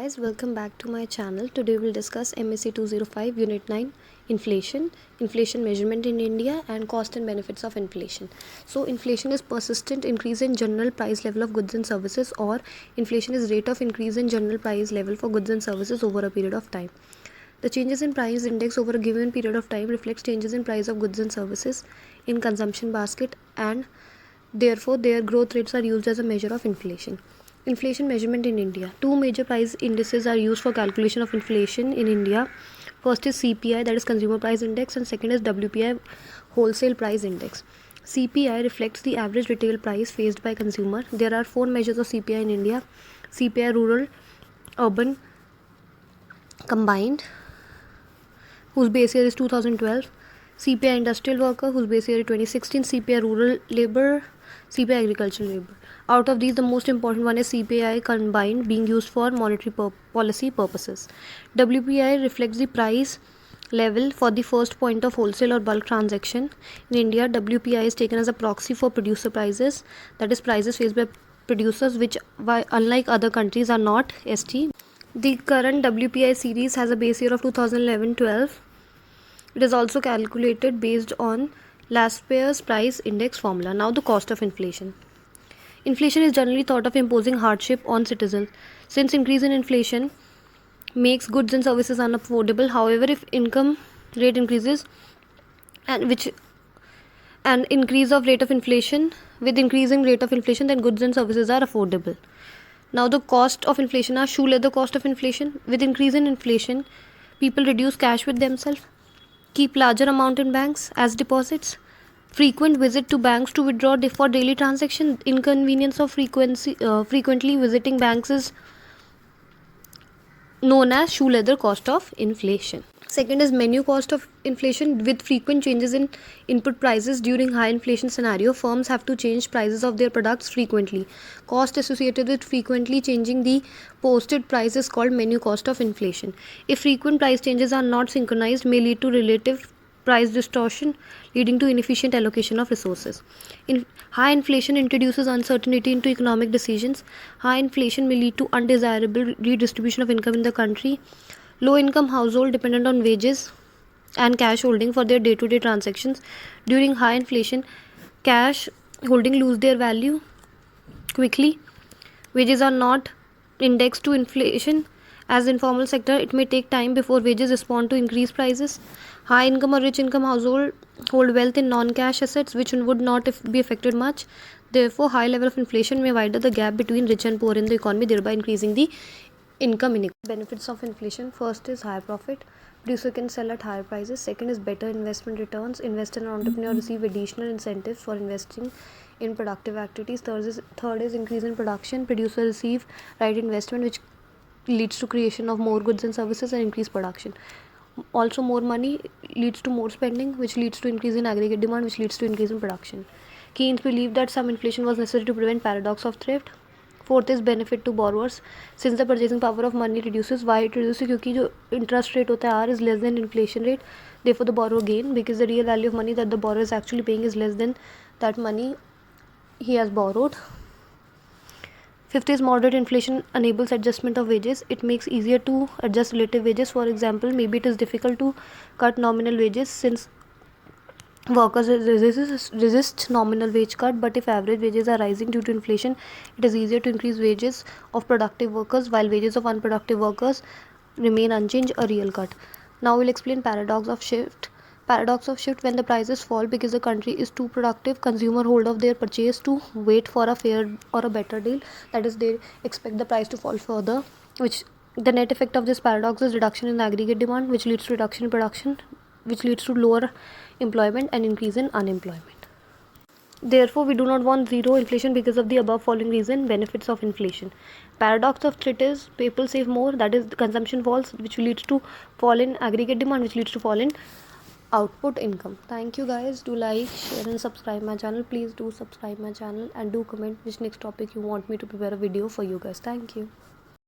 Guys, welcome back to my channel. Today we'll discuss MSc 205 Unit 9 Inflation measurement in India and cost and benefits of inflation. So inflation is persistent increase in general price level of goods and services, or inflation is rate of increase in general price level for goods and services over a period of time. The changes in price index over a given period of time reflects changes in price of goods and services in consumption basket, and therefore their growth rates are used as a measure of inflation. Inflation measurement in India. Two major price indices are used for calculation of inflation in India. First is CPI, that is Consumer Price Index, and second is WPI, Wholesale Price Index. CPI reflects the average retail price faced by consumer. There are four measures of CPI in India: CPI rural, urban, combined, whose base year is 2012; CPI industrial worker, whose base year is 2016; CPI rural labor; CPI agricultural labor. Out of these, the most important one is CPI combined, being used for monetary policy purposes. WPI reflects the price level for the first point of wholesale or bulk transaction. In India, WPI is taken as a proxy for producer prices, that is prices faced by producers, which unlike other countries are not ST. The current WPI series has a base year of 2011-12. It is also calculated based on last year's price index formula. Now the cost of inflation. Inflation is generally thought of imposing hardship on citizens, since increase in inflation makes goods and services unaffordable. However, if income rate increases and increase of rate of inflation, with increasing rate of inflation, then goods and services are affordable. Now the cost of inflation are shoe leather cost of inflation. With increase in inflation, people reduce cash with themselves, keep larger amount in banks as deposits. Frequent visit to banks to withdraw for daily transaction. Inconvenience of frequently visiting banks is known as shoe leather cost of inflation. Second is menu cost of inflation. With frequent changes in input prices during high inflation scenario, firms have to change prices of their products frequently. Cost associated with frequently changing the posted price is called menu cost of inflation. If frequent price changes are not synchronized, may lead to relative price distortion, leading to inefficient allocation of resources. High inflation introduces uncertainty into economic decisions. High inflation may lead to undesirable redistribution of income in the country. Low income household dependent on wages and cash holding for their day-to-day transactions. During high inflation, cash holding lose their value quickly. Wages are not indexed to inflation. As informal sector, it may take time before wages respond to increased prices. High income or rich income household hold wealth in non-cash assets, which would not be affected much. Therefore, high level of inflation may widen the gap between rich and poor in the economy, thereby increasing the income inequality. Benefits of inflation. First is higher profit. Producer can sell at higher prices. Second is better investment returns. Investor and entrepreneur receive additional incentives for investing in productive activities. Third is increase in production. Producer receive right investment, which leads to creation of more goods and services and increased production. Also, more money leads to more spending, which leads to increase in aggregate demand, which leads to increase in production. Keynes believed that some inflation was necessary to prevent paradox of thrift. Fourth is benefit to borrowers. Since the purchasing power of money reduces, why it reduces? क्योंकि जो interest rate होता है R is less than inflation rate. Therefore, the borrower gain, because the real value of money that the borrower is actually paying is less than that money he has borrowed. Fifth is moderate inflation enables adjustment of wages. It makes easier to adjust relative wages. For example, maybe it is difficult to cut nominal wages since workers resist nominal wage cut, but if average wages are rising due to inflation, it is easier to increase wages of productive workers while wages of unproductive workers remain unchanged, a real cut. Now we'll explain paradox of shift. Paradox of shift: when the prices fall because the country is too productive, consumer hold off their purchase to wait for a fair or a better deal. That is, they expect the price to fall further, which the net effect of this paradox is reduction in the aggregate demand, which leads to reduction in production, which leads to lower employment and increase in unemployment. Therefore, we do not want zero inflation because of the above following reason. Benefits of inflation. Paradox of thrift is people save more, that is, consumption falls, which leads to fall in aggregate demand, which leads to fall in output income. Thank you guys. Do like, share and subscribe my channel. Please do subscribe my channel and do comment which next topic you want me to prepare a video for you guys. Thank you.